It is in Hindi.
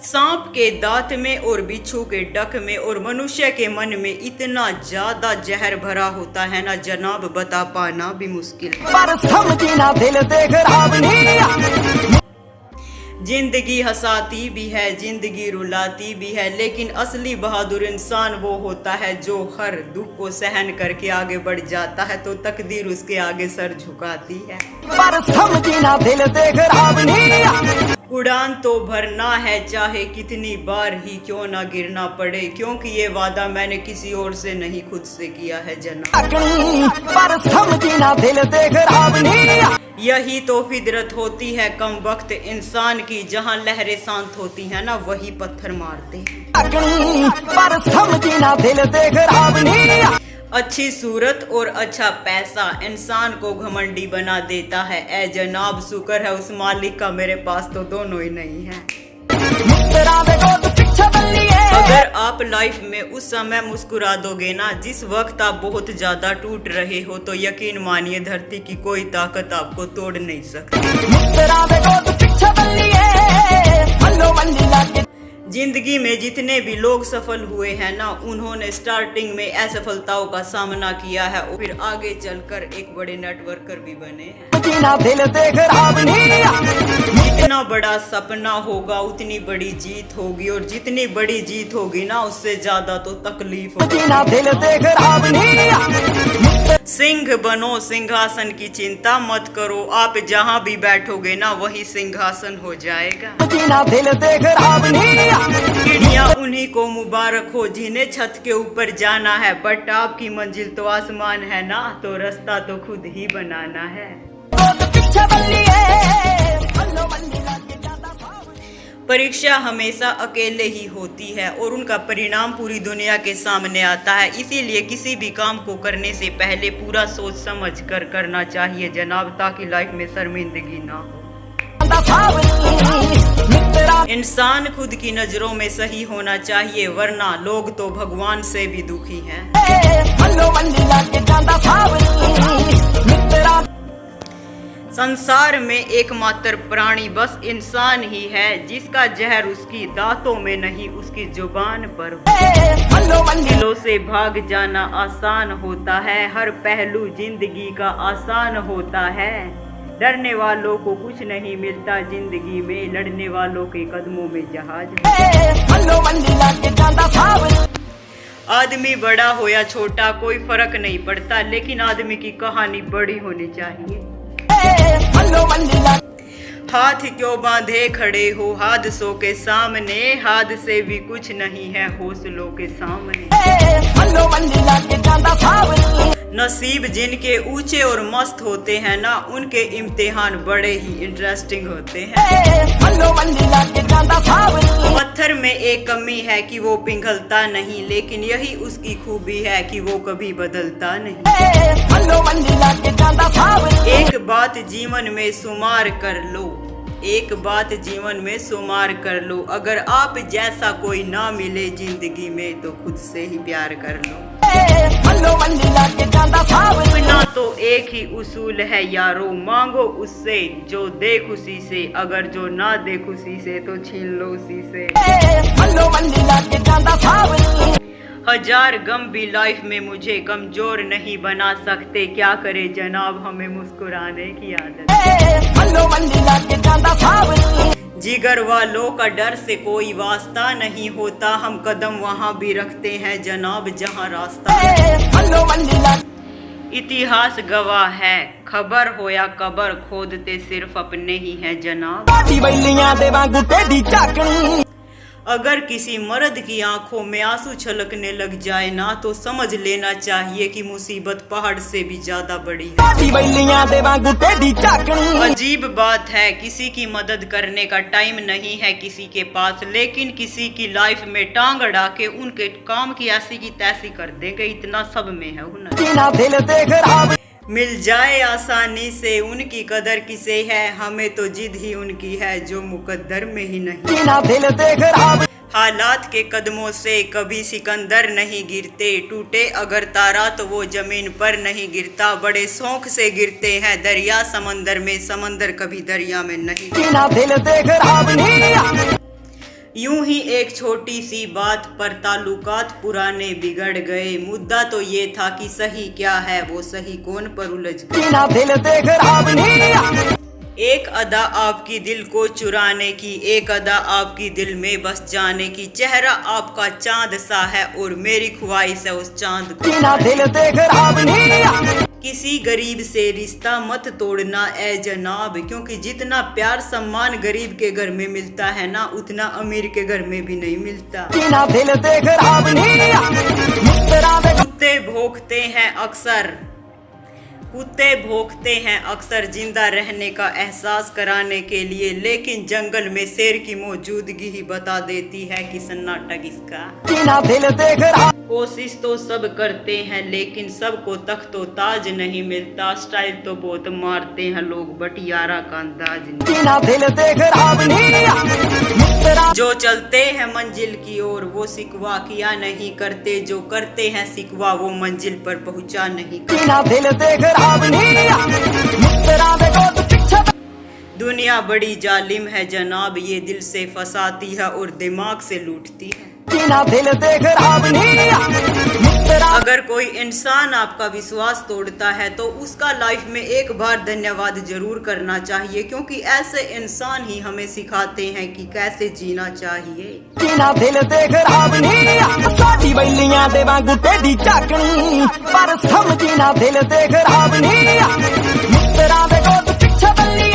सांप के दांत में और बिच्छू के डक में और मनुष्य के मन में इतना ज्यादा जहर भरा होता है ना जनाब, बता पाना भी मुश्किल है। पर समझना दिल देख रहा नहीं। जिंदगी हंसाती भी है, जिंदगी रुलाती भी है, लेकिन असली बहादुर इंसान वो होता है जो हर दुख को सहन करके आगे बढ़ जाता है, तो तकदीर उसके आगे सर झुकाती है। पर समझना दिल देख रहा नहीं। उड़ान तो भरना है चाहे कितनी बार ही क्यों ना गिरना पड़े, क्योंकि ये वादा मैंने किसी और से नहीं खुद से किया है जनाब। पर समझना दिल देख रहा नहीं। यही तो फितरत होती है कम वक्त इंसान की, जहाँ लहरें शांत होती है ना वही पत्थर मारते हैं। पर समझना दिल देख रहा नहीं। अच्छी सूरत और अच्छा पैसा इंसान को घमंडी बना देता है। ए जनाब, शुक्र है उस मालिक का मेरे पास तो दोनों ही नहीं है। अगर आप लाइफ में उस समय मुस्कुरा दोगे ना जिस वक्त आप बहुत ज्यादा टूट रहे हो, तो यकीन मानिए धरती की कोई ताकत आपको तोड़ नहीं सकती। जिंदगी में जितने भी लोग सफल हुए हैं ना, उन्होंने स्टार्टिंग में असफलताओं का सामना किया है और फिर आगे चलकर एक बड़े नेटवर्कर भी बने हैं। जितना बड़ा सपना होगा उतनी बड़ी जीत होगी, और जितनी बड़ी जीत होगी ना उससे ज्यादा तो तकलीफ होगी। सिंह बनो, सिंहासन की चिंता मत करो, आप जहाँ भी बैठोगे ना वही सिंहासन हो जाएगा। चिड़िया उन्हीं को मुबारक हो जिन्हें छत के ऊपर जाना है, बट आपकी मंजिल तो आसमान है ना, तो रास्ता तो खुद ही बनाना है। परीक्षा हमेशा अकेले ही होती है और उनका परिणाम पूरी दुनिया के सामने आता है, इसीलिए किसी भी काम को करने से पहले पूरा सोच समझ कर करना चाहिए जनाब, ताकि लाइफ में शर्मिंदगी ना हो। इंसान खुद की नजरों में सही होना चाहिए, वरना लोग तो भगवान से भी दुखी हैं। संसार में एकमात्र प्राणी बस इंसान ही है जिसका जहर उसकी दांतों में नहीं उसकी जुबान पर हो। दिलों से भाग जाना आसान होता है, हर पहलू जिंदगी का आसान होता है। डरने वालों को कुछ नहीं मिलता जिंदगी में, लड़ने वालों के कदमों में जहाज। आदमी बड़ा हो या छोटा कोई फर्क नहीं पड़ता, लेकिन आदमी की कहानी बड़ी होनी चाहिए। हाथ क्यों बांधे खड़े हो हादसों के सामने, हादसे भी कुछ नहीं है हौसलों के सामने। नसीब जिनके ऊंचे और मस्त होते हैं ना, उनके इम्तिहान बड़े ही इंटरेस्टिंग होते हैं। पत्थर में एक कमी है कि वो पिघलता नहीं, लेकिन यही उसकी खूबी है कि वो कभी बदलता नहीं। एक बात जीवन में शुमार कर लो, एक बात जीवन में शुमार कर लो, अगर आप जैसा कोई ना मिले जिंदगी में तो खुद से ही प्यार कर लो। अपना तो एक ही उसूल है यारो, मांगो उससे जो दे खुशी से, अगर जो ना दे खुशी से तो छीन लो उसी से। हजार गम भी लाइफ में मुझे कमजोर नहीं बना सकते, क्या करे जनाब हमें मुस्कुराने की आदत। जिगर वालों का डर से कोई वास्ता नहीं होता, हम कदम वहाँ भी रखते हैं जनाब जहाँ रास्ता। इतिहास गवाह है, खबर हो या कबर खोदते सिर्फ अपने ही हैं जनाब। अगर किसी मर्द की आंखों में आंसू छलकने लग जाए ना, तो समझ लेना चाहिए कि मुसीबत पहाड़ से भी ज्यादा बड़ी है। अजीब बात है, किसी की मदद करने का टाइम नहीं है किसी के पास, लेकिन किसी की लाइफ में टांग अड़ा के उनके काम की ऐसी की तैसी कर देंगे, इतना सब में है हुनर। मिल जाए आसानी से उनकी कदर किसे है, हमें तो जिद ही उनकी है जो मुकद्दर में ही नहीं। हालात के कदमों से कभी सिकंदर नहीं गिरते, टूटे अगर तारा तो वो जमीन पर नहीं गिरता, बड़े शौक से गिरते हैं दरिया समंदर में, समंदर कभी दरिया में नहीं। यूं ही एक छोटी सी बात पर ताल्लुकात पुराने बिगड़ गए। मुद्दा तो ये था कि सही क्या है वो सही कौन पर उलझ गए। जीना दिल देख राब नहीं। एक अदा आपकी दिल को चुराने की, एक अदा आपकी दिल में बस जाने की। चेहरा आपका चांद सा है और मेरी ख्वाहिश है उस चांद को। जीना दिल देख राब नहीं। किसी गरीब से रिश्ता मत तोड़ना ए जनाब, क्योंकि जितना प्यार सम्मान गरीब के घर में मिलता है ना, उतना अमीर के घर में भी नहीं मिलता। जीना दिल देख राब नहीं। मुस्कुरावे कुत्ते भौंकते हैं अक्सर, कुत्ते भौंकते हैं अक्सर जिंदा रहने का एहसास कराने के लिए, लेकिन जंगल में शेर की मौजूदगी ही बता देती है कि सन्नाटा किसका। जीना दिल देख राब। कोशिश तो सब करते हैं लेकिन सबको तख्तो ताज नहीं मिलता। स्टाइल तो बहुत मारते हैं लोग बट यारा का अंदाज नहीं। जीना दिल देख राब नहीं। मुस्कुरा जो चलते हैं मंजिल की ओर वो सिकवा किया नहीं करते, जो करते हैं सिकवा वो मंजिल पर पहुंचा नहीं करते। जीना दिल देख राब नहीं। मुस्कुरावे को तू पीछे। दुनिया बड़ी जालिम है जनाब, ये दिल से फंसाती है और दिमाग से लूटती है। जीना दिल देख राब नहीं। मुस्कुरा अगर कोई इंसान आपका विश्वास तोड़ता है तो उसका लाइफ में एक बार धन्यवाद जरूर करना चाहिए, क्योंकि ऐसे इंसान ही हमें सिखाते हैं कि कैसे जीना चाहिए। जीना दिल देख राब नहीं। साडी बैलियां दे वांगू टेढ़ी झाकनी, पर समझी ना दिल देख राब नहीं। मुस्कुरावे को तू पीछे बल्ली।